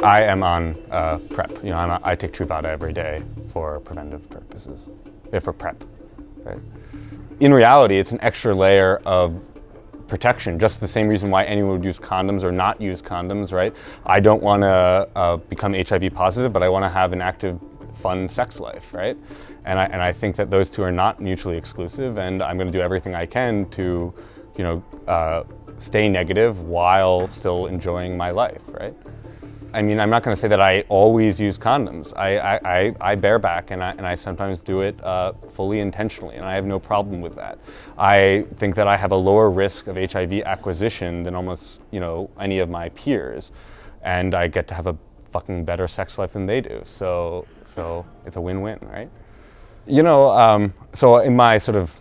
I am on PrEP. You know, I take Truvada every day for preventive purposes, for PrEP. Right? In reality, it's an extra layer of protection, just the same reason why anyone would use condoms or not use condoms, right? I don't want to become HIV positive, but I want to have an active, fun sex life, right? And I think that those two are not mutually exclusive, and I'm going to do everything I can to, you know, stay negative while still enjoying my life, right? I mean, I'm not going to say that I always use condoms. I bareback, and I sometimes do it fully intentionally, and I have no problem with that. I think that I have a lower risk of HIV acquisition than almost, you know, any of my peers, and I get to have a fucking better sex life than they do. So it's a win-win, right? You know, so in my sort of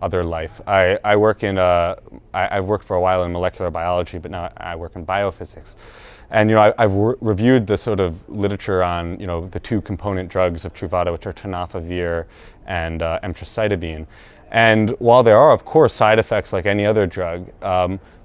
other life, I work in I've worked for a while in molecular biology, but now I work in biophysics. And you know, I've reviewed the sort of literature on, you know, the two component drugs of Truvada, which are tenofovir and emtricitabine. And while there are, of course, side effects like any other drug,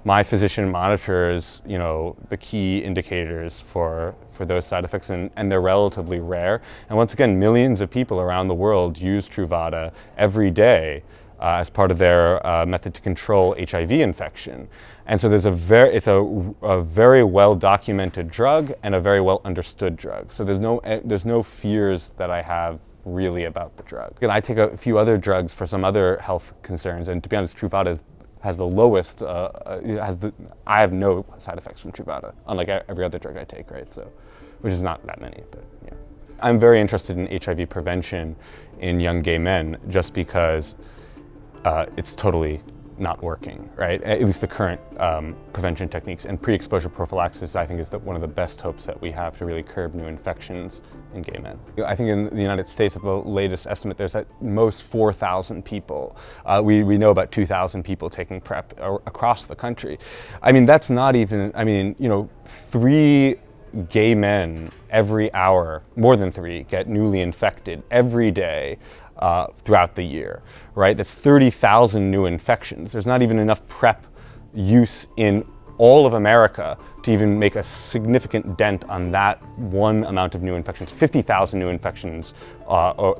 my physician monitors, you know, the key indicators for those side effects, and they're relatively rare. And once again, millions of people around the world use Truvada every day as part of their method to control HIV infection. And so it's a very well documented drug and a very well understood drug. So there's no fears that I have really about the drug. And I take a few other drugs for some other health concerns, and to be honest, Truvada has the lowest. I have no side effects from Truvada, unlike every other drug I take, right? So, which is not that many, but yeah. I'm very interested in HIV prevention in young gay men, just because it's totally not working, right? At least the current prevention techniques, and pre-exposure prophylaxis, I think, is one of the best hopes that we have to really curb new infections in gay men. I think in the United States, at the latest estimate, there's at most 4,000 people. We know about 2,000 people taking PrEP across the country. I mean, that's not even, I mean, you know, 3 gay men every hour, more than 3, get newly infected every day throughout the year, right? That's 30,000 new infections. There's not even enough PrEP use in all of America to even make a significant dent on that one amount of new infections. 50,000 new infections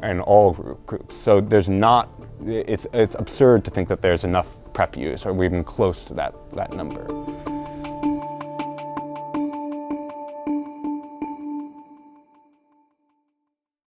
in all groups. So there's not, it's absurd to think that there's enough PrEP use, or we're even close to that number.